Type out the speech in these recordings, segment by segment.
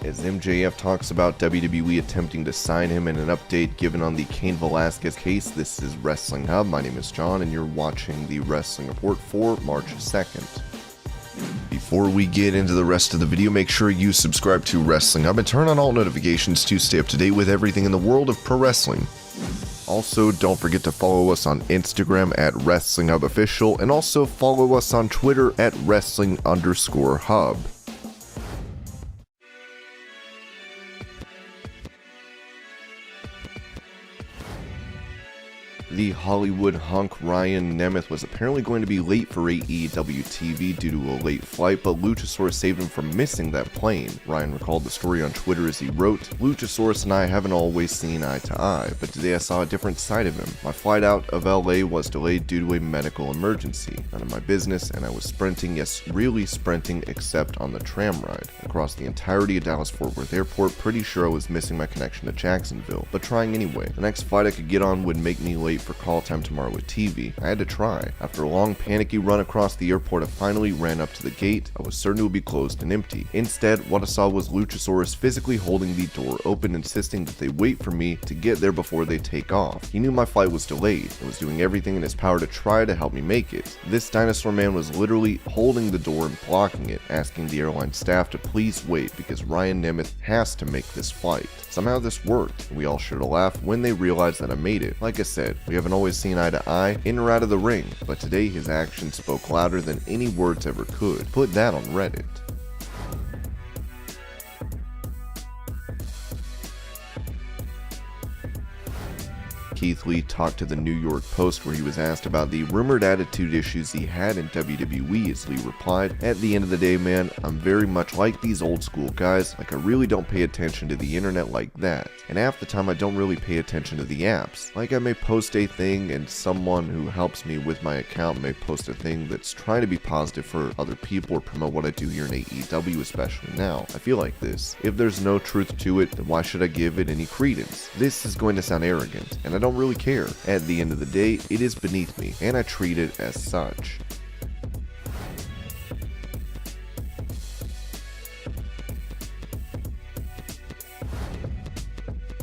as MJF talks about WWE attempting to sign him in an update given on the Cain Velasquez case. This is Wrestling Hub. My name is John, and you're watching the Wrestling Report for March 2nd. Before we get into the rest of the video, make sure you subscribe to Wrestling Hub and turn on all notifications to stay up to date with everything in the world of pro wrestling. Also, don't forget to follow us on Instagram at Wrestling Hub Official, and also follow us on Twitter at Wrestling_Hub. The Hollywood hunk Ryan Nemeth was apparently going to be late for AEW TV due to a late flight, but Luchasaurus saved him from missing that plane. Ryan recalled the story on Twitter as he wrote, "Luchasaurus and I haven't always seen eye to eye, but today I saw a different side of him. My flight out of LA was delayed due to a medical emergency. None of my business, and I was sprinting, yes, really sprinting, except on the tram ride. Across the entirety of Dallas-Fort Worth Airport, pretty sure I was missing my connection to Jacksonville, but trying anyway. The next flight I could get on would make me late for call time tomorrow with TV. I had to try. After a long panicky run across the airport, I finally ran up to the gate. I was certain it would be closed and empty. Instead, what I saw was Luchasaurus physically holding the door open, insisting that they wait for me to get there before they take off. He knew my flight was delayed and was doing everything in his power to try to help me make it. This dinosaur man was literally holding the door and blocking it, asking the airline staff to please wait because Ryan Nemeth has to make this flight. Somehow this worked, and we all shared a laugh when they realized that I made it. Like I said, we haven't always seen eye to eye, in or out of the ring, but today his actions spoke louder than any words ever could. Put that on Reddit." Keith Lee talked to the New York Post where he was asked about the rumored attitude issues he had in WWE, as Lee replied, "At the end of the day, man, I'm very much like these old school guys. Like, I really don't pay attention to the internet like that. And half the time I don't really pay attention to the apps. Like, I may post a thing and someone who helps me with my account may post a thing that's trying to be positive for other people or promote what I do here in AEW, especially now. I feel like this. If there's no truth to it, then why should I give it any credence? This is going to sound arrogant, and I don't really care. At the end of the day, it is beneath me, and I treat it as such."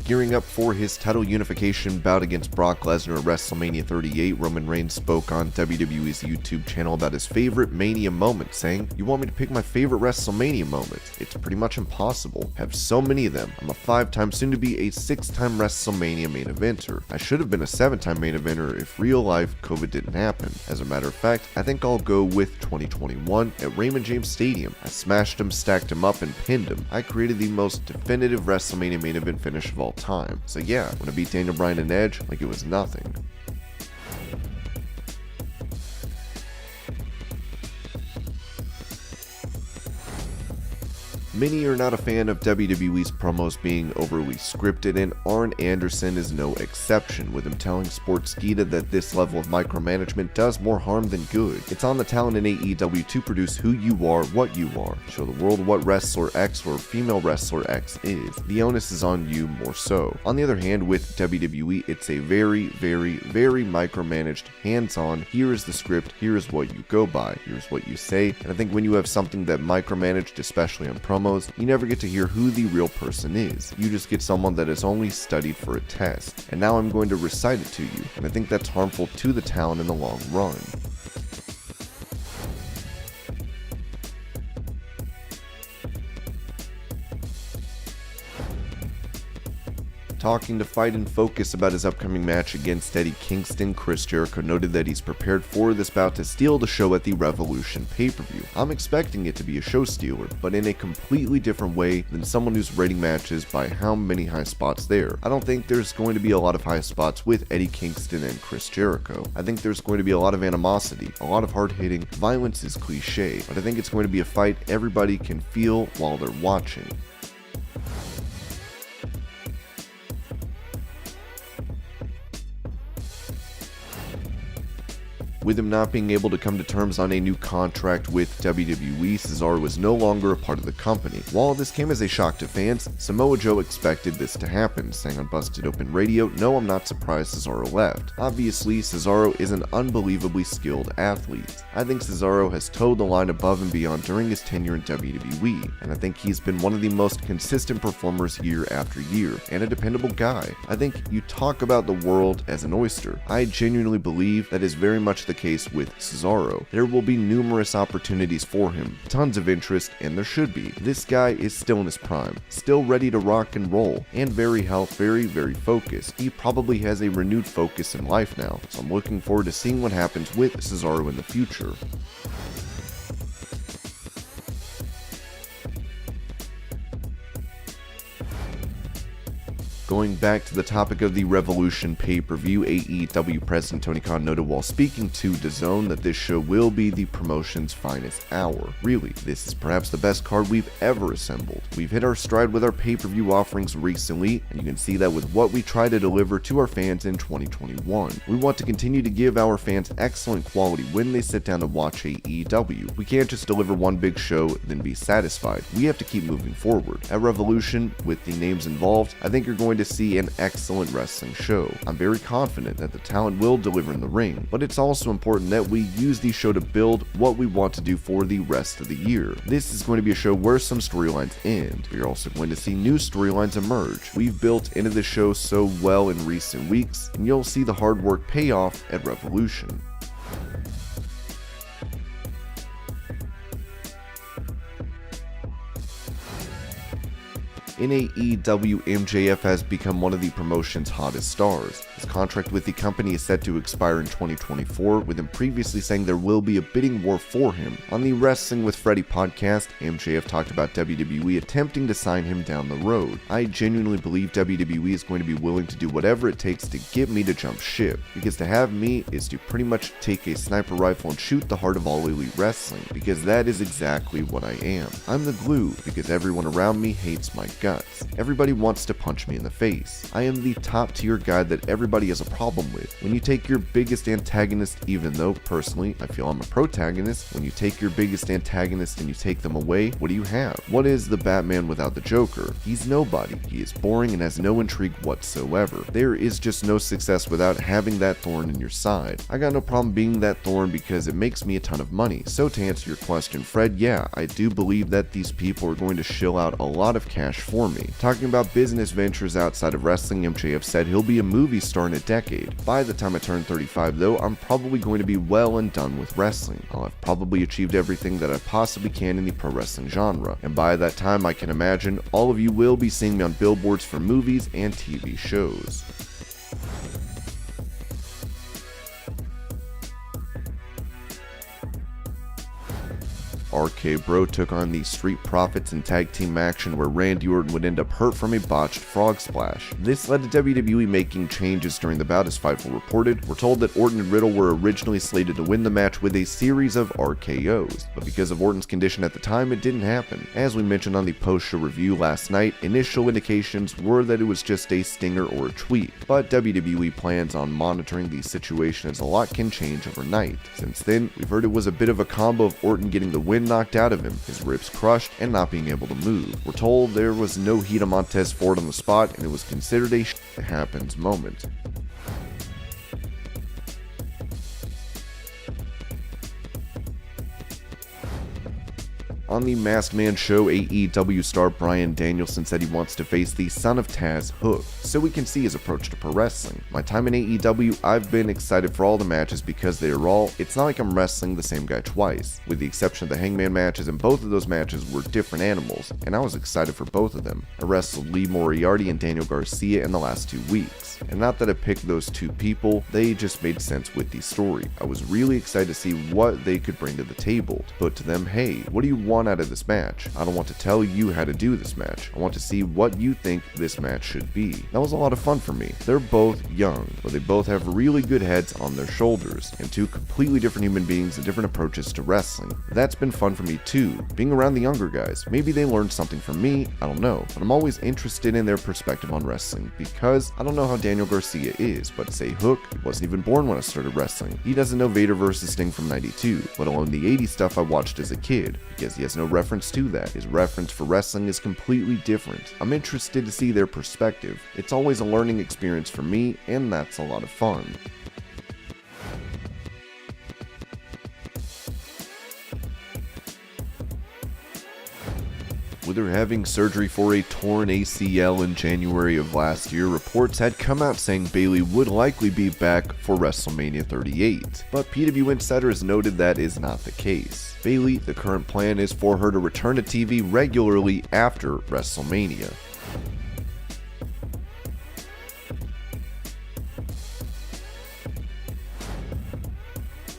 Gearing up for his title unification bout against Brock Lesnar at WrestleMania 38, Roman Reigns spoke on WWE's YouTube channel about his favorite Mania moment, saying, "You want me to pick my favorite WrestleMania moment? It's pretty much impossible. I have so many of them. I'm a 5-time, soon to be a 6-time WrestleMania main eventer. I should have been a 7-time main eventer if real life COVID didn't happen. As a matter of fact, I think I'll go with 2021 at Raymond James Stadium. I smashed him, stacked him up, and pinned him. I created the most definitive WrestleMania main event finish of all time. So yeah, when I beat Daniel Bryan and Edge, like it was nothing." Many are not a fan of WWE's promos being overly scripted, and Arn Anderson is no exception, with him telling Sportskeeda that this level of micromanagement does more harm than good. It's on the talent in AEW to produce who you are, what you are. Show the world what wrestler X or female wrestler X is. The onus is on you more so. On the other hand, with WWE, it's a very, very, very micromanaged, hands-on, here is the script, here is what you go by, here's what you say, and I think when you have something that micromanaged, especially on promos, you never get to hear who the real person is. You just get someone that is only studied for a test. And now I'm going to recite it to you, and I think that's harmful to the talent in the long run. Talking to Fight and Focus about his upcoming match against Eddie Kingston, Chris Jericho noted that he's prepared for this bout to steal the show at the Revolution pay-per-view. "I'm expecting it to be a show stealer, but in a completely different way than someone who's rating matches by how many high spots there. I don't think there's going to be a lot of high spots with Eddie Kingston and Chris Jericho. I think there's going to be a lot of animosity, a lot of hard-hitting. Violence is cliche, but I think it's going to be a fight everybody can feel while they're watching." With him not being able to come to terms on a new contract with WWE, Cesaro was no longer a part of the company. While this came as a shock to fans, Samoa Joe expected this to happen, saying on Busted Open Radio, "No, I'm not surprised Cesaro left. Obviously, Cesaro is an unbelievably skilled athlete. I think Cesaro has towed the line above and beyond during his tenure in WWE, and I think he's been one of the most consistent performers year after year, and a dependable guy. I think you talk about the world as an oyster. I genuinely believe that is very much the case with Cesaro. There will be numerous opportunities for him, tons of interest, and there should be. This guy is still in his prime, still ready to rock and roll, and very healthy, very focused. He probably has a renewed focus in life now, so I'm looking forward to seeing what happens with Cesaro in the future." Going back to the topic of the Revolution pay-per-view, AEW President Tony Khan noted while speaking to DAZN that this show will be the promotion's finest hour. Really, this is perhaps the best card we've ever assembled. We've hit our stride with our pay-per-view offerings recently, and you can see that with what we try to deliver to our fans in 2021. We want to continue to give our fans excellent quality when they sit down to watch AEW. We can't just deliver one big show, then be satisfied. We have to keep moving forward. At Revolution, with the names involved, I think you're going to see an excellent wrestling show. I'm very confident that the talent will deliver in the ring, but it's also important that we use the show to build what we want to do for the rest of the year. This is going to be a show where some storylines end. We're also going to see new storylines emerge. We've built into the show so well in recent weeks, and you'll see the hard work pay off at Revolution. In AEW, MJF has become one of the promotion's hottest stars. His contract with the company is set to expire in 2024, with him previously saying there will be a bidding war for him. On the Wrestling with Freddie podcast, MJF talked about WWE attempting to sign him down the road. "I genuinely believe WWE is going to be willing to do whatever it takes to get me to jump ship, because to have me is to pretty much take a sniper rifle and shoot the heart of all elite wrestling, because that is exactly what I am. I'm the glue, because everyone around me hates my guts. Everybody wants to punch me in the face. I am the top tier guy that everybody has a problem with. When you take your biggest antagonist, even though personally I feel I'm a protagonist, when you take your biggest antagonist and you take them away, what do you have? What is the Batman without the Joker? He's nobody. He is boring and has no intrigue whatsoever. There is just no success without having that thorn in your side. I got no problem being that thorn because it makes me a ton of money. So to answer your question, Fred, yeah, I do believe that these people are going to shill out a lot of cash for me. Talking about business ventures outside of wrestling, MJF said he'll be a movie star in a decade. By the time I turn 35 though, I'm probably going to be well and done with wrestling. I'll have probably achieved everything that I possibly can in the pro wrestling genre, and by that time I can imagine all of you will be seeing me on billboards for movies and TV shows." RK Bro took on the Street Profits in tag team action where Randy Orton would end up hurt from a botched frog splash. This led to WWE making changes during the bout, as Fightful reported. We're told that Orton and Riddle were originally slated to win the match with a series of RKOs, but because of Orton's condition at the time, it didn't happen. As we mentioned on the post-show review last night, initial indications were that it was just a stinger or a tweak, but WWE plans on monitoring the situation as a lot can change overnight. Since then, we've heard it was a bit of a combo of Orton getting the win knocked out of him, his ribs crushed, and not being able to move. We're told there was no heat on Montez Ford on the spot, and it was considered a shit happens moment. On the Masked Man show, AEW star Bryan Danielson said he wants to face the Son of Taz, Hook, so we can see his approach to pro wrestling. My time in AEW, I've been excited for all the matches because they are all, it's not like I'm wrestling the same guy twice. With the exception of the Hangman matches, and both of those matches were different animals, and I was excited for both of them. I wrestled Lee Moriarty and Daniel Garcia in the last 2 weeks, and not that I picked those two people, they just made sense with the story. I was really excited to see what they could bring to the table, to put to them, hey, what do you want want out of this match. I don't want to tell you how to do this match. I want to see what you think this match should be. That was a lot of fun for me. They're both young, but they both have really good heads on their shoulders, and two completely different human beings and different approaches to wrestling. That's been fun for me too, being around the younger guys. Maybe they learned something from me, I don't know, but I'm always interested in their perspective on wrestling, because I don't know how Daniel Garcia is, but say Hook, he wasn't even born when I started wrestling. He doesn't know Vader vs. Sting from '92, let alone the '80s stuff I watched as a kid, because he has no reference to that. His reference for wrestling is completely different. I'm interested to see their perspective. It's always a learning experience for me, and that's a lot of fun. With her having surgery for a torn ACL in January of last year, reports had come out saying Bayley would likely be back for WrestleMania 38, but PW Insiders noted that is not the case. Bayley, the current plan is for her to return to TV regularly after WrestleMania.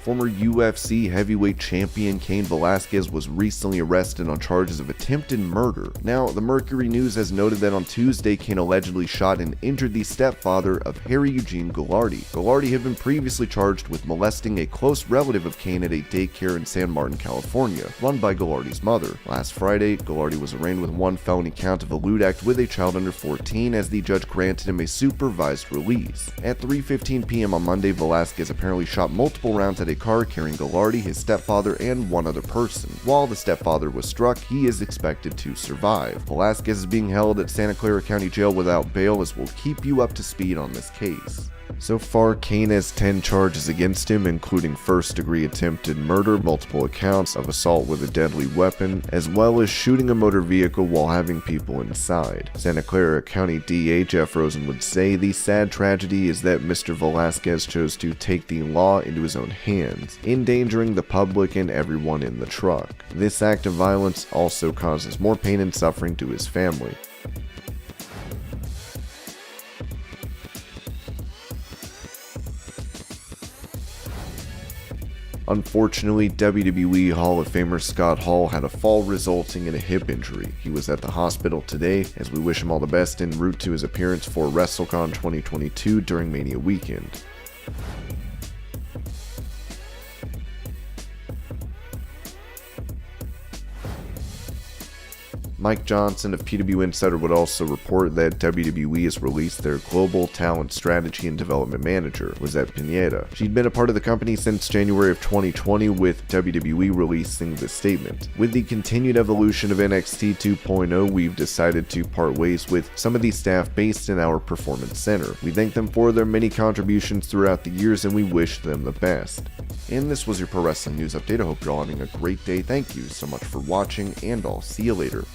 Former UFC heavyweight champion Cain Velasquez was recently arrested on charges of attempted murder. Now, the Mercury News has noted that on Tuesday, Cain allegedly shot and injured the stepfather of Harry Eugene Ghilardi. Ghilardi had been previously charged with molesting a close relative of Cain at a daycare in San Martin, California, run by Ghilardi's mother. Last Friday, Ghilardi was arraigned with one felony count of a lewd act with a child under 14 as the judge granted him a supervised release. At 3:15 p.m. on Monday, Velasquez apparently shot multiple rounds at a car carrying Ghilardi, his stepfather, and one other person. While the stepfather was struck, he is expected to survive. Velasquez is being held at Santa Clara County Jail without bail, as we'll keep you up to speed on this case. So far, Cain has 10 charges against him, including first-degree attempted murder, multiple accounts of assault with a deadly weapon, as well as shooting a motor vehicle while having people inside. Santa Clara County DA Jeff Rosen would say the sad tragedy is that Mr. Velasquez chose to take the law into his own hands, endangering the public and everyone in the truck. This act of violence also causes more pain and suffering to his family. Unfortunately, WWE Hall of Famer Scott Hall had a fall resulting in a hip injury. He was at the hospital today, as we wish him all the best en route to his appearance for WrestleCon 2022 during Mania weekend. Mike Johnson of PW Insider would also report that WWE has released their Global Talent Strategy and Development Manager, Lizette Pineda. She'd been a part of the company since January of 2020, with WWE releasing this statement. With the continued evolution of NXT 2.0, we've decided to part ways with some of the staff based in our Performance Center. We thank them for their many contributions throughout the years, and we wish them the best. And this was your Pro Wrestling News Update. I hope you're all having a great day. Thank you so much for watching, and I'll see you later.